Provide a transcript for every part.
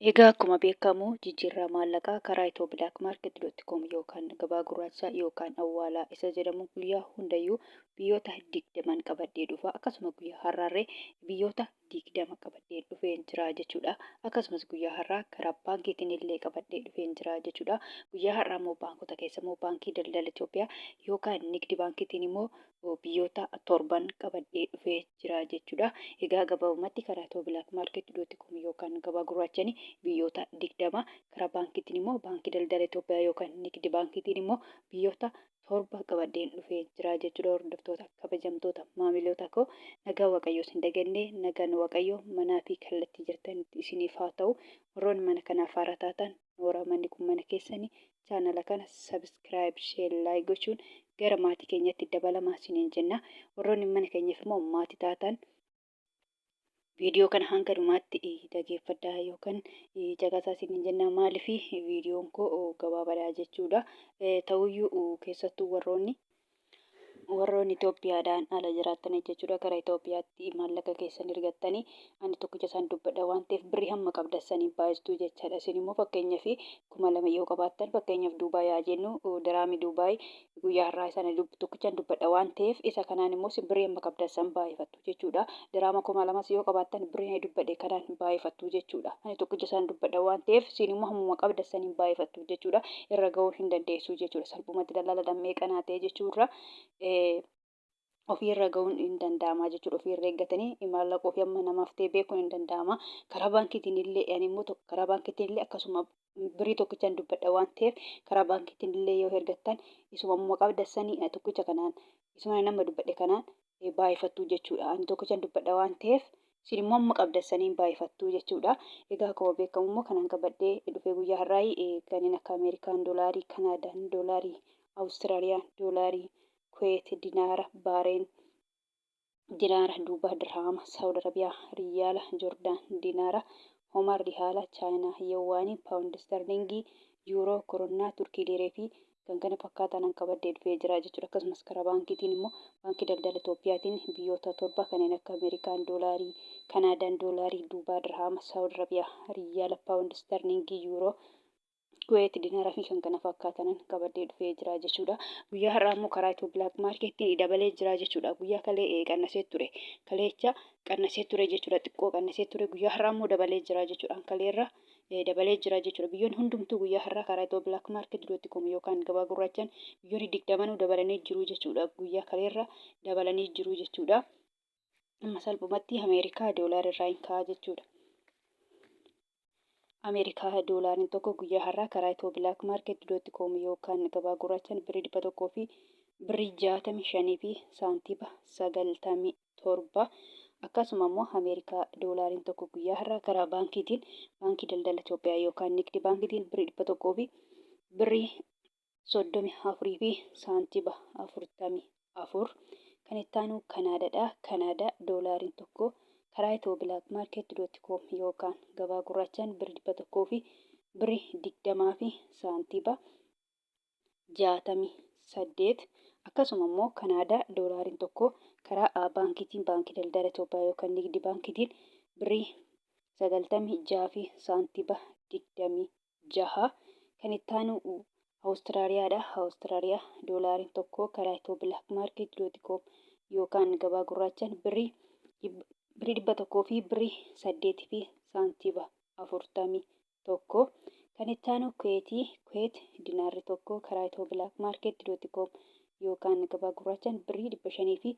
Egaa akkuma beekamu jijjiirraa maallaqaa karaa itoophilaakmaarket.com yookaan gabaa gurraachaa yookaan awwaalaa isa jedhamu guyyaa hundayyuu biyyoota 20 qabadhee dhufa. Akkasuma guyyaa har'aarree biyyoota 20 qabadhee dhufeen jira jechuudha. Akkasumas guyyaa har'aa karaa baankiitiin illee qabadhee dhufeen jira jechuudha. Guyyaa har'aa immoo baankota keessa immoo baankii daldala Itoophiyaa yookaan nigdi baankiitiin immoo biyyoota 7 qabadhee dhufee jira jechuudha. Egaa gabaabumatti karaa itoophilaakmaarket.com yookaan gabaa gurraachanii biyyoota 20 karaa baankiitiin immoo baankii daldala Itoophiyaa yookaan nigdi baankiitiin immoo biyyoota 7 qabadheen dhufee jira jechuudha. Hordoftoota kabajamtoota maamiloota koo nagaa waaqayyoo hin daganne nagaan waaqayyoo manaa fi kallattii jirtanitti isiniif haa ta'u. Warroonni mana kanaaf haara taatan waramanni kun mana keessanii chaanala kana sabiskiraayib sheer laayik gochuun gara maatii keenyatti dabalamaa isiniin jenna. Warroonni mana keenyaaf immoo maatii taatan viidiyoo kana hanga dhumaatti dhageeffadhaa yookaan caqasaa isiniin jenna. Maaliif viidiyoon koo gabaabaadha jechuudha. Ta'uyyuu keessattuu warroonni Itoophiyaadhaan ala jiraattan jechuudha. Karaa Itoophiyaatti maallaqa keessan ergattanii ani tokkicha isaan dubbadha waan ta'eef birrii hamma qabdassanii baay'istuu jechaadha. Isin immoo fakkeenyaaf 2,000 yoo qabaattan fakkeenyaaf Duubaay yaa jennu diraamii Duubaay guyyaa har'aa isaan tokkichaan dubbadha waan ta'eef isa kanaan immoo birrii hamma qabdassan baay'ifattu jechuudha. Diraama 2,000 yoo qabaattan birrii dubbadhe kanaan baay'ifattu jechuudha. Ani tokkicha isaan dubbadha waan ta'eef isin immoo hammuma qabdassanii baay'ifattu jechuudha. Irra ga'uu hin dandeessu jechuudha. Salphumatti daldala meeqanaa ta'e jechuudha. Ofirra ga'uun hin danda'ama jechuudha. Ofirra eeggatanii maallaqa ofii amma namaaf ta'e beekuun hin danda'ama. Karaa baankiitiin illee ani immoo karaa baankiitiin illee akkasuma birrii tokkichaan dubbadha waan ta'eef karaa baankiitiin illee yoo ergattan isuma amma qabdassanii tokkicha kanaan isuma nama dubbadhe kanaan baay'ifattu jechuudha. Ani tokkichaan dubbadha waan ta'eef isin immoo amma qabdassanii baay'ifattu jechuudha. Egaa akkuma beekamu immoo kanaan qabadhee dhufee guyyaa har'aa kanneen akka Ameerikaan doolaarii, Kanaadaan doolaarii, Awustiraaliyaan doolaarii, Kuweet dinaara, Baareen dinaara, Duubaa dirhaama, Saawud Arabiyaa riyaala, Joordaan dinaara, Omar rihaala, Chaayinaa yewaanii, Paawundi sterlingii, Yuuroo, Koronaa, Turkii liiree fi kan kana fakkaatan qabadhee dhufee jira jechuudha. Akkasumas karaa baankiitiin immoo baankii daldala Itoophiyaatiin biyyoota 7 kanneen akka Ameerikaan doolaarii, Kanaadaan doolaarii, Duubaa dirhaama, Saawud Arabiyaa riyaala, Paawundi sterlingii, Yuuroo, Kuweet dinaaraa fi kan kana fakkaatan qabadhee dhufee jira jechuudha. Guyyaa har'aa immoo karaa itoophilaakmaarkeettiin dabalee jira jechuudha. Guyyaa kalee qannasee ture. Kaleecha qannasee ture jechuudha. Xiqqoo qannasee ture. Guyyaa har'aa immoo dabalee jira jechuudha. Kaleerra dabalee jira jechuudha. Biyyoonni hundumtuu guyyaa har'aa karaa itoophilaakmaarkeet.com yookaan gabaa gurraachaan biyyoonni 20 dabalanii jiru jechuudha. Guyyaa kaleerra dabalanii jiru jechuudha. Amma salphumatti Ameerikaa doolaarii irraa hin ka'a jechuudha. Ameerikaa doolaariin tokko guyyaa har'aa karaa itoophilaakmaarkeet.com yookaan gabaa gurraachaan birrii 100 fi birrii 65 fi saantiba 97 akkasuma immoo Ameerikaa doolaariin tokko guyyaa har'aa karaa baankiitiin baankii daldala Itoophiyaa yookaan nigdi baankiitiin birrii 100 fi birrii 34 fi saantiba 44 kan itti aanu Kanaadaadha. Kanaadaa doolaariin tokko karaa itoophilaakmaarkeet.com yookaan gabaa gurraachaan birrii 100 fi birrii 20 fi saantiba 68 akkasuma immoo Kanaadaa doolaariin tokko karaa baankiitiin baankii daldala Itoophiyaa yookaan nigdi baankiitiin birrii 96 fi saantiba 26 kan itti aanu Awustiraaliyaadha. Awustiraaliyaa doolaariin tokko karaa itoophilaakmaarkeet.com yookaan gabaa gurraachaan birrii 100 fi birrii 8 fi saantiba 41 kan itti aanu Kuweet dinaarri tokko karaa itoophilaakmaarkeet.com yookaan gabaa gurraachaan birrii 500 fi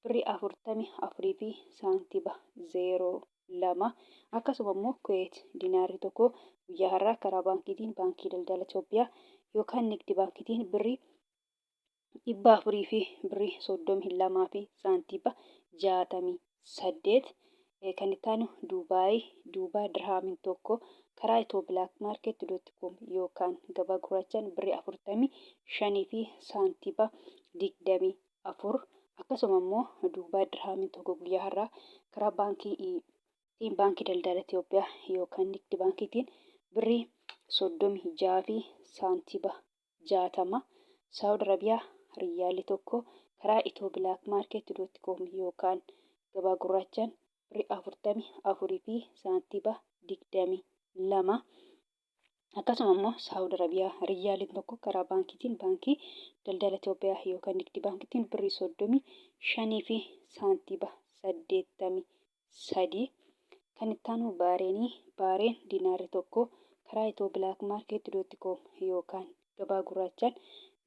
birrii 44 fi saantiba 02 akkasuma immoo Kuweet dinaarri tokko guyyaa har'aa karaa baankiitiin baankii daldala Itoophiyaa yookaan nigdi baankiitiin birrii 400 fi birrii 32 fi saantiba 68 kan itti aanu Duubaa dirhaamiin tokko karaa itoophilaakmaarkeet.com yookaan gabaa gurraachaan birrii 45 fi saantiba 24 akkasuma immoo Duubaa dirhaamiin tokko guyyaa har'aa karaa baankii daldala Itoophiyaa yookaan nigdi baankiitiin birrii 36 fi saantiba 60 Saawud Arabiyaa riyaalli tokko karaa itoophilaakmaarkeet.com yookaan gabaa gurraachaan birrii 44 fi saantiba 20 lama. Akkasuma immoo Saawud Arabiyaa Riyaaliin tokko karaa baankiitiin baankii daldala Itoophiyaa yookaan Nigdi baankiitiin birrii 35 fi saantiba 83. Kan itti aanu Baareen diinaarri tokko karaa Itoo Bilaak Maarkeet.com yookaan gabaa gurraachaan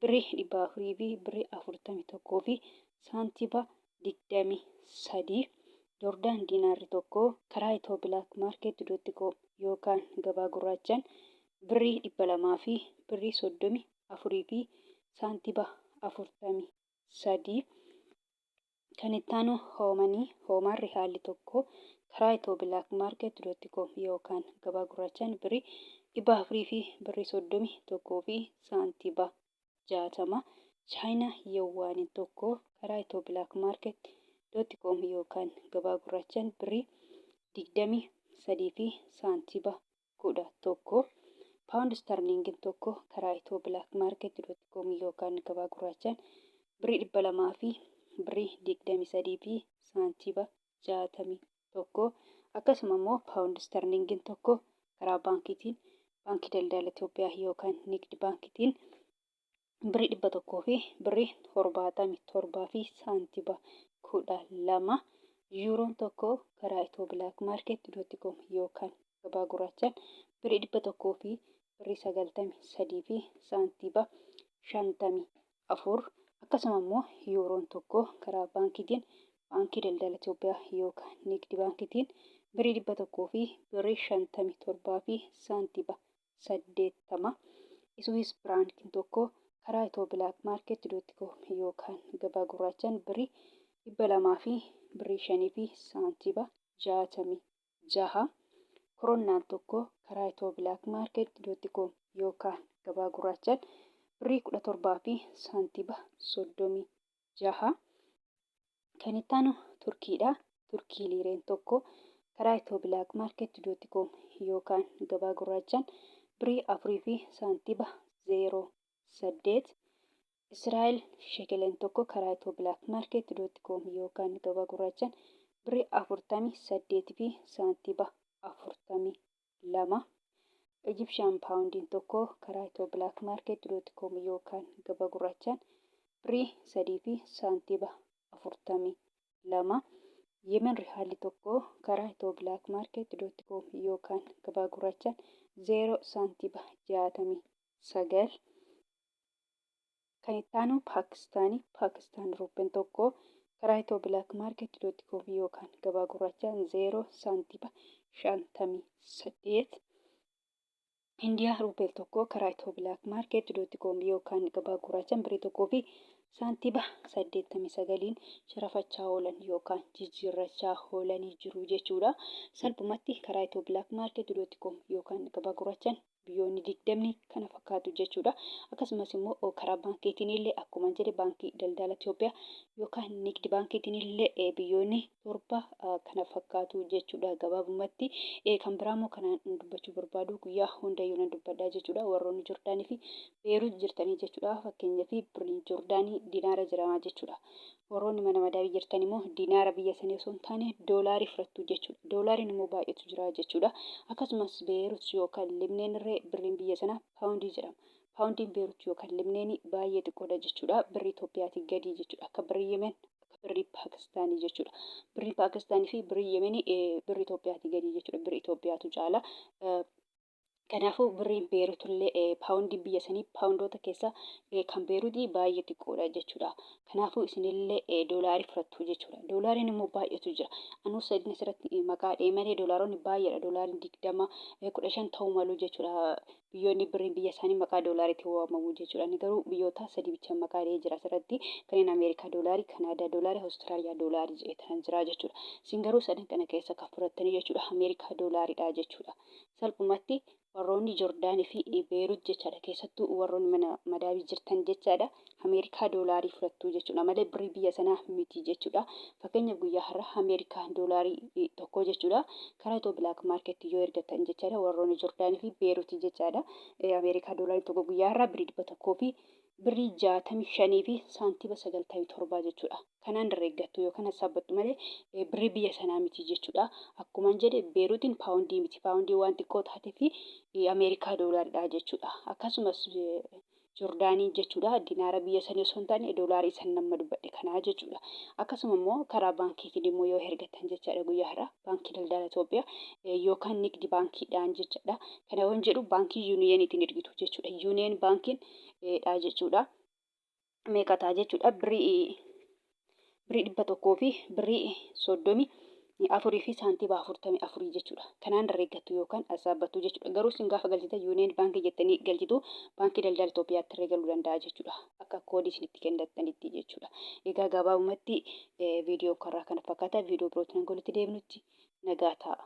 birrii 400 fi birrii 41 fi saantiba 23. Joordaan diinaarri tokko karaa Itoo Bilaak Maarkeet.com yookaan gabaa gurraachaan birrii 200 fi birrii 34 fi saantiba 43. Kan itti aanu Hoomaan Rihaalli tokko karaa Itoo Bilaak Maarkeet.com yookaan gabaa gurraachaan birrii 400 fi birrii 31 fi saantiba 60. Chaayinaa Yeewwaaniin tokko karaa Itoo Bilaak Maarkeet.com yookaan gabaa gurraachaan birrii 23 fi saantiba 11. Paawundi Starliingiin tokko karaa Itoo Bilaak Maarkeet.com yookaan gabaa gurraachaan birrii 200 fi birrii 23 fi saantiba 61. Akkasuma immoo Paawundi Starliingiin tokko karaa baankiitiin baankii daldala Itoophiyaa yookaan Nigdi baankiitiin birrii 100 fi birrii 77 fi saantiba 12. Yuuroon tokko karaa Itoo Bilaak Maarkeet.com yookaan gabaa gurraachaan birrii 100 fi birrii 93 fi saantiba 54. Akkasuma immoo Yuuroon tokko karaa baankiitiin baankii daldala Itoophiyaa yookaan Nigdi baankiitiin birrii 100 fi birrii 57 fi saantiba 80. Iswiis firaankiin tokko karaa Itoo Bilaak Maarkeet.com yookaan gabaa gurraachaan birrii 200 fi birrii 5 fi saantiba 66. Koroonnaan tokko karaa Itoo Bilaak Maarkeet.com yookaan gabaa gurraachaan birrii 17 fi saantiba 36. Kan itti aanu Turkiidha. Turkii liireen tokko karaa Itoo Bilaak Maarkeet.com yookaan gabaa gurraachaan birrii 4 fi saantiba 08. Israa'el shekeleen tokko karaa Itoo Bilaak Maarkeet.com yookaan gabaa gurraachaan birrii 48 fi saantiba 42. Ijipshaan paawundiin tokko karaa Itoo Bilaak Maarkeet.com yookaan gabaa gurraachaan birrii 3 fi saantiba 42. Yemen Rihaalli tokko karaa Itoo Bilaak Maarkeet.com yookaan gabaa gurraachaan 0 saantiba 69. Kan itti aanu Paakistaan ruupeen tokko karaa Itoo Bilaak Maarkeet.com yookaan gabaa gurraachaan 0 saantiba 58. Indiyaa ruupee tokko karaa Itoo Bilaak Maarkeet.com yookaan gabaa gurraachaan birrii 1 fi saantiba 89 sharafachaa oolan yookaan jijjiirrachaa oolanii jiru jechuudha. Salphumatti karaa Itoo Bilaak Maarkeet.com yookaan gabaa gurraachaan biyyoonni 20 kana fakkaatu jechuudha. Akkasumas immoo karaa baankiitiin illee akkuma jedhe baankii daldala Itoophiyaa yookaan Nigdi baankiitiin illee biyyoonni 7 kana fakkaatu jechuudha. Gabaabumatti kan biraa immoo kanaan dubbachuu barbaadu guyyaa hundayyuu nan dubbadhaa jechuudha. Warroonni Joordaanii fi Beeruut jirtanii jechuudha. Fakkeenyaaf birriin Joordaanii diinaara jedhama jechuudha. Warroonni mana madabii jirtan immoo diinaara biyya sanii osoo hin taane doolaarii fudhattu jechuudha. Doolaariin immoo baay'eetu jira jechuudha. Akkasumas Beeruut yookaan Libneen irree birriin biyya sanaa paawundii jedhama. Paawundiin Beeruut yookaan Libneenii baay'ee xiqqoodha jechuudha. Birrii Itoophiyaatii gadi jechuudha. Akka birrii Yemen akka birrii Paakistaanii jechuudha. Birrii Paakistaanii fi birrii Yemenii birrii Itoophiyaatii gadi jechuudha. Birrii Itoophiyaatu caala. Kanaafuu birriin Beeruutullee paawundiin biyya sanii paawundoota keessaa kan Beeruutii baay'ee xiqqoodha jechuudha. Kanaafuu isinillee doolaarii fudhattu jechuudha. Doolaariin immoo baay'eetu jira. Anuu sadii asirratti maqaa malee doolaaronni baay'eedha. Doolaariin 20 15 ta'uu malu jechuudha. Biyyoonni birriin biyya isaanii maqaa doolaariitiin waamamu jechuudha. Inni garuu biyyoota sadii bicha maqaa jira asirratti kanneen Ameerikaa doolaarii, Kanaadaa doolaarii, Awustiraaliyaa doolaarii jedhan jira jechuudha. Isin garuu sadan kana keessa kan fudhattanii jechuudha. Ameerikaa doolaariidha jechuudha. Salphumatti warroonni Joordaanii fi Beeruut jechaadha. Keessattuu warroonni mana madabii jirtan jechaadha. Ameerikaa doolaarii fudhattu jechuudha. Malee birrii biyya sanaa miti jechuudha. Fakkeenyaaf guyyaa har'a Ameerikaa doolaarii tokko jechuudha. Karaa Itoo Bilaak Maarkeetti yoo ergatan jechaadha. Warroonni Joordaanii fi Beeruut jechaadha. Ameerikaa doolaarii tokko guyyaa har'a birrii 100 fi birrii 65 fi saantiba 97 jechuudha. Kanaan herreeggattu yookaan hasaabbattu malee birrii biyya sanaa miti jechuudha. Akkuma jedhe Beeruutiin paawundii miti. Paawundii waan xiqqoo taatee fi Ameerikaa doolaaridha jechuudha. Akkasumas Joordaanii jechuudha. Dinaara biyya sanii osoo hin taane doolaarii san nama dubbadhe kanaa jechuudha. Akkasuma immoo karaa baankiitiin immoo yoo ergatan jechaadha guyyaa har'aa baankii daldala Itoophiyaa yookaan nigdi baankiidhaan jechaadha. Kana waan jedhu baankii yuuniyeniitiin ergitu jechuudha. Yuuniyen baankiin dha jechuudha. Meeqa ta'a jechuudha? Birrii 100 fi birrii 34 fi saantiba 44 jechuudha. Kanaan herreeggattu yookaan hasaabbattu jechuudha. Garuu isin gaafa galchitan yuuniyen baankii jettanii galchitu baankii daldala Itoophiyaatti herreegaluu danda'a jechuudha. Akka koodii isinitti kennattanitti jechuudha. Egaa gabaabumatti viidiyoo karaa kana fakkaata. Viidiyoo birootiin hanga walitti deebinutti nagaa ta'a.